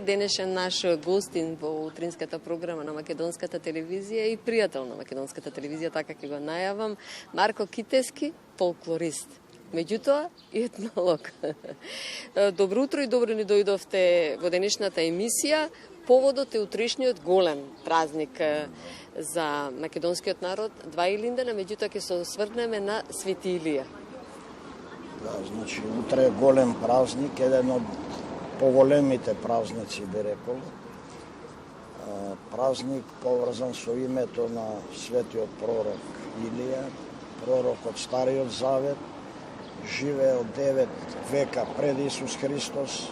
денешен наш гостин во утринската програма на Македонската телевизија и пријател на Македонската телевизија, така ќе го најавам, Марко Китески, фолклорист. Меѓутоа, и етнолог. Добро утро и добро ни дојдовте во денешната емисија. Поводот е утрешниот голем празник за македонскиот народ, два Илиндена, меѓутоа ќе се осврнеме на Свети Илија. Да, значи, утре е голем празник, еден од поголемите празници, би рекол. Празник поврзан со името на светиот пророк Илија, пророк од Стариот Завет, живеел 9 века пред Исус Христос,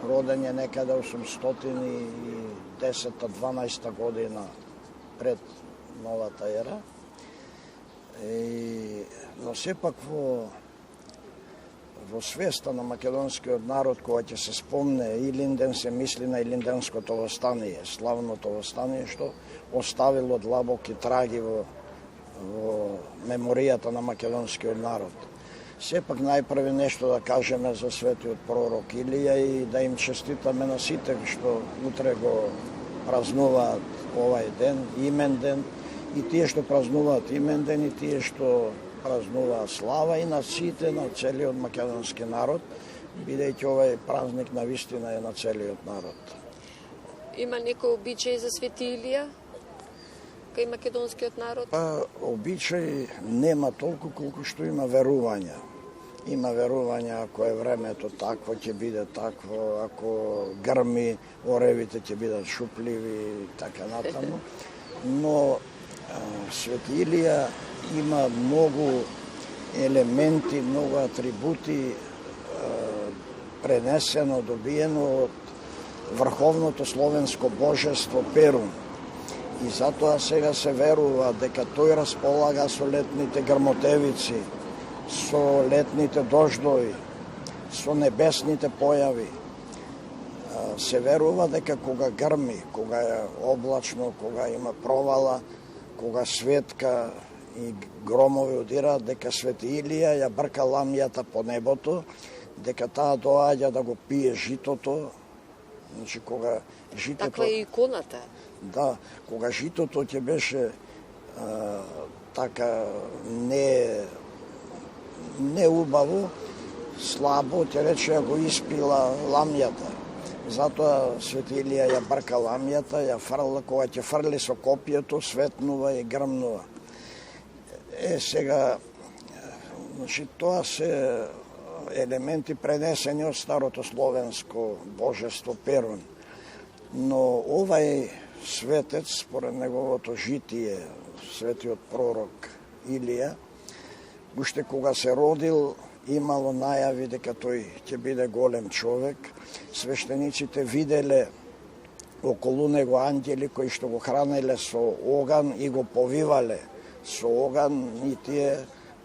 роден е некаде 810-12 година пред новата ера. Но сепак во свеста на македонскиот народ, кога ќе се спомне Илинден, се мисли на Илинденското востание, славното востание, што оставило длабоки траги во меморијата на македонскиот народ. Сепак најпрви нешто да кажеме за светиот пророк Илија и да им честитаме на сите што утре го празнуваат овај ден, имен ден, и тие што празнуваат имен ден, и тие што празнуваат слава, и на сите, на целиот македонски народ, бидејќи овај празник на вистина е на целиот народ. Има некој обичај за Свети Илија кај македонскиот народ? Обичај нема толку колку што има верувања. Има верувања, ако е времето такво, ќе биде такво, ако грми, оревите ќе бидат шупливи и така натаму. Но Свети Илија има многу елементи, многу атрибути пренесено, добиено од врховното словенско божество Перун. И затоа сега се верува дека тој располага со летните грмотевици, со летните дождови, со небесните појави. Се верува дека кога грми, кога е облачно, кога има провала, кога светка и громови удираат, дека Свети Илија ја брка ламјата по небото, дека таа доаѓа да го пие житото. Значи, кога житото... Таква е иконата. Да, кога житото ќе беше така не убаво, слабо, ќе рече го испила ламјата. Затоа Свети Илија ја брка ламјата, ја фрла, кога ќе фрли со копието, светнува и грмнува. Сега, значи, тоа се елементи пренесени од старото словенско божество Перун. Но овај светец, според неговото житие, светиот пророк Илија, уште кога се родил, имало најави дека тој ќе биде голем човек. Свештениците виделе околу него ангели кои што го хранеле со оган и го повивале со оган, и тие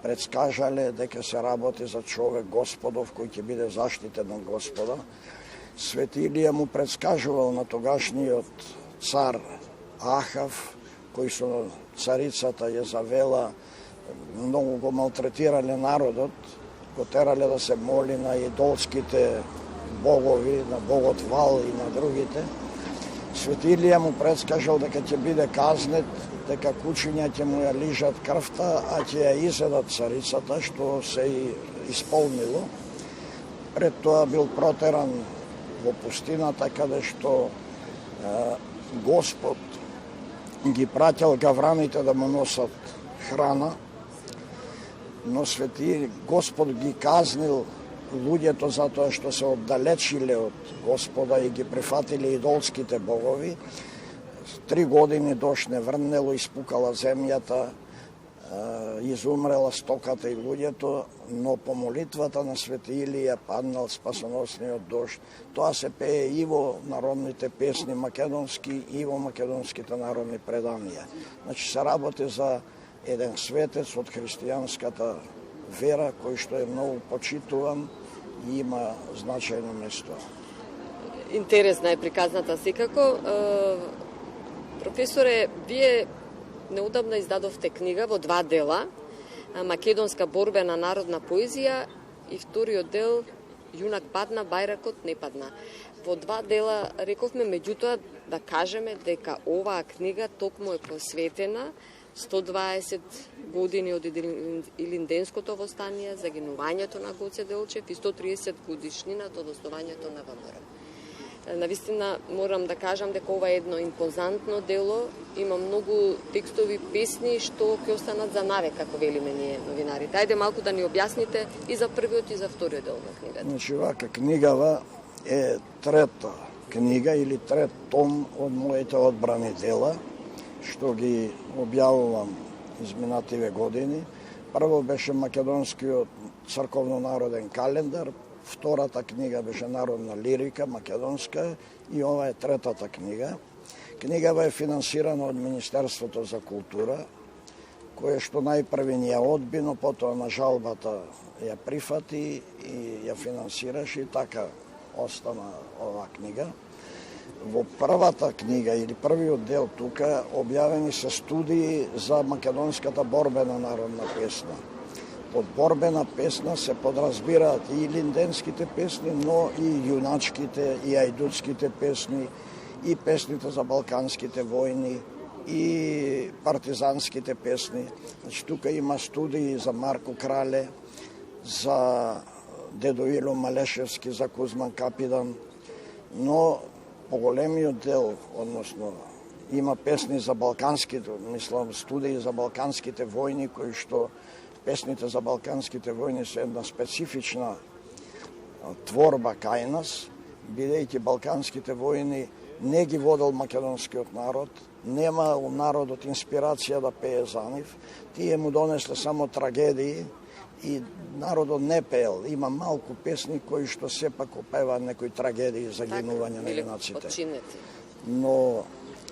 предскажале дека се работи за човек Господов кој ќе биде заштитен од Господа. Свети Илија му предскажувал на тогашниот цар Ахав, кој со царицата Језавела многу го малтретирале народот, го терале да се моли на идолските богови, на богот Вал и на другите. Свети Илија му предскажал дека ќе биде казнет, дека кучиња ќе му ја лижат крвта, а ќе ја изедат царицата, што се и исполнило. Пред тоа бил протеран во пустината, каде што Господ ги праќал гавраните да му носат храна, но Свети Господ ги казнил луѓето затоа што се оддалечиле од Господа и ги прифатиле идолските богови. 3 години дожд не врнело, испукала земјата, изумрела стоката и луѓето, но по молитвата на Свети Илија паднал спасоносниот дожд. Тоа се пее и во народните песни македонски, и во македонските народни преданија. Значи се работи за еден светец од христијанската вера, кој што е многу почитуван и има значајно место. Интересна е приказната секако. Професоре, вие неудобно издадовте книга во 2 дела, Македонска борбена народна поезија и вториот дел Јунак падна, бајракот не падна. во два дела рековме, меѓутоа да кажеме дека оваа книга токму е посветена 120 години од Илинденското востание, загинувањето на Гоце Делчев и 130 годишнината од основањето на ВМРО. Навистина морам да кажам дека ова е едно импозантно дело, има многу текстови, песни што ќе останат за навек, како велиме ние новинарите. Ајде малку да ни објасните и за првиот и за вториот дел на книгата. Значи, вака книгава е трета книга или трет том од моите одбрани дела, што ги објавувам изминативе години. Прво беше македонскиот црковно-народен календар, втората книга беше народна лирика, македонска, и ова е третата книга. Книгава е финансирана од Министерството за култура, кое што најпрви ни ја одби, но потоа на жалбата ја прифати и ја финансираше и така остана оваа книга. Во првата книга или првиот дел тука објавени се студии за македонската борбена народна песна. Под борбена песна се подразбираат и илинденските песни, но и јуначките, и ајдутските песни, и песните за балканските војни, и партизанските песни. Значи, тука има студии за Марко Крале, за Дедо Ило Малешевски, за Кузман Капидан, но поголемиот дел, односно, има песни за балканските, мислам, студии за балканските војни, кои што песните за балканските војни се една специфична творба кај нас, бидејќи балканските војни не ги водел македонскиот народ, нема у народот инспирација да пее за нив, тие му донесле само трагедии и народот не пеел. Има малку песни кои што сепак опева некои трагедии за гинување на юнаците. Но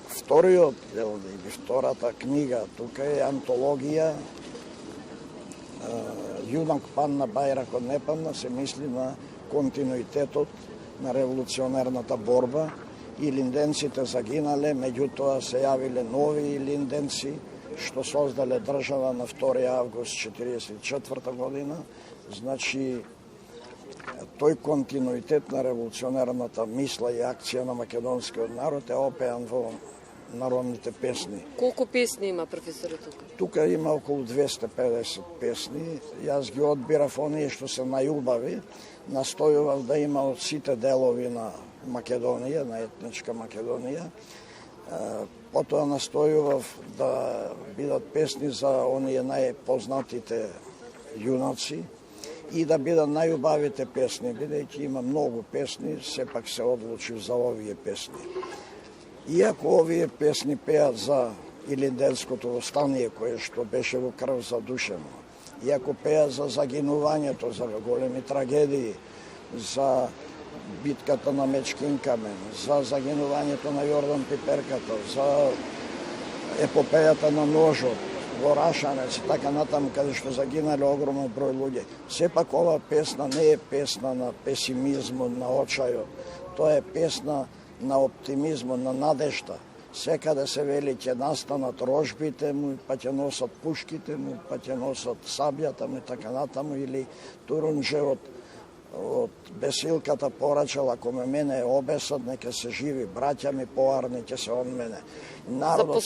вториот дел или втората книга тука е антологија Јунак панна, бајракот не панна, се мисли на континуитетот на револуционерната борба. Илинденците загинале, меѓутоа се јавиле нови илинденци, што создале држава на 2 август 1944 година. Значи, тој континуитет на револуционерната мисла и акција на македонскиот народ е опеан во народните песни. Колку песни има, професоре, тука? Тука има околу 250 песни. Јас ги одбирав оние што се најубави. Настојував да има од сите делови на Македонија, на етничка Македонија. Потоа настојував да бидат песни за оние најпознатите јунаци и да бидат најубавите песни, бидејќи има многу песни, сепак се одлучив за овие песни. Иако овие песни пеат за Илинденското востание, кое што беше во крв задушено, иако пеат за загинувањето, за големи трагедии, за битката на Мечкин камен, за загинувањето на Јордан Пиперката, за епопејата на Ножот, во Рашанец и така натаму, каде што загинале огромен број луѓе. Сепак ова песна не е песна на песимизмот, на очајот, тоа е песна на оптимизмот, на надежта. Секаде се вели ќе настанат рожбите му, па ќе носат пушките му, па ќе носат сабјата му и така натаму, или Турунџе од бесилката порачал, ако мене е обесат, нека се живи, браќа ми поарни ќе се од мене. Народот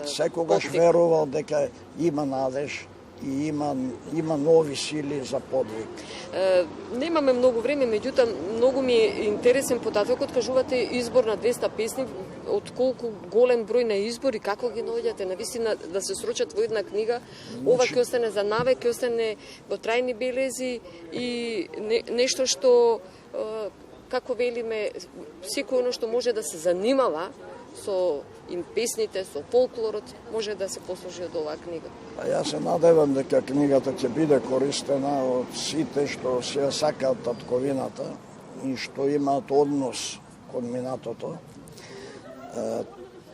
секогаш верувал дека има надеж и има нови сили за подвиг. Немаме многу време, меѓутоа многу ми е интересен податокот, кажувате избор на 200 песни, од колку голем број на избори, како ги наоѓате, навистина да се срочат во една книга, ова ќе остане за навек, ќе остане во трајни белези и нешто што, како велиме, секој оно што може да се занимава со песните, со фолклорот, може да се послужи од оваа книга. Јас се надевам дека книгата ќе биде користена од сите што се сакаат татковината и што имаат однос кон минатото.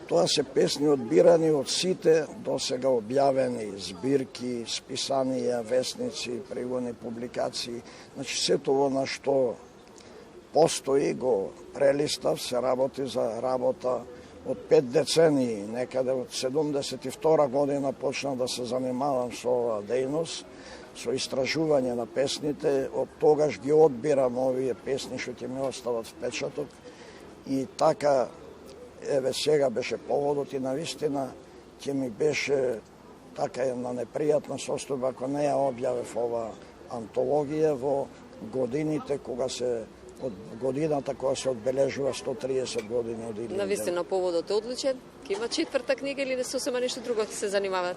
Тоа се песни одбирани од сите досега објавени збирки, списанија, весници, пригодни публикации. Значи, сето она што постои го прелистав, се работи за работа од 5 децении, некаде од 72 година почнав да се занимавам со оваа дејност. со истражување на песните, од тогаш ги одбирам овие песни што ќе ми остават впечаток и така, еве сега беше поводот и навистина ќе ми беше така една непријатна состојба ако не ја објавев ова антологија во годините кога се од годината кога се одбележува 130 години од Илијин. Навистина поводот е одличен. Ќе има четврта книга или не сосема нешто друго ќе се занимават?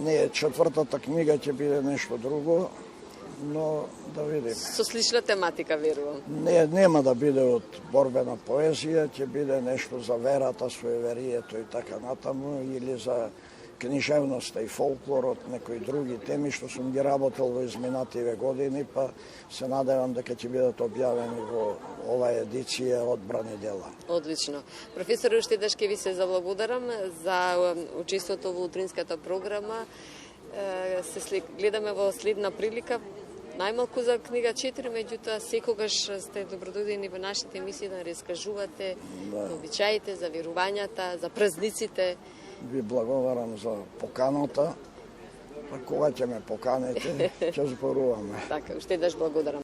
Не, четвртата книга ќе биде нешто друго, но да видим. Со слична тематика, верувам. Не, нема да биде од борбена поезија, ќе биде нешто за верата, суеверието и така натаму, или за книжевноста и фолклорот, некои други теми што сум ги работел во изминативе години, па се надевам дека ќе бидат објавени во оваа едиција Одбрани дела. Одлично. Професор, уште еднаш ќе ви се заблагодарам за учеството во утринската програма. Гледаме во следна прилика, најмалку за книга 4, меѓутоа секогаш сте добродојдени во нашите емисии да раскажувате обичаите, за верувањата, за празниците. Ви благодарам за поканата. Кога ќе ме поканете, ќе зборуваме. Така, уште еднаш благодарам.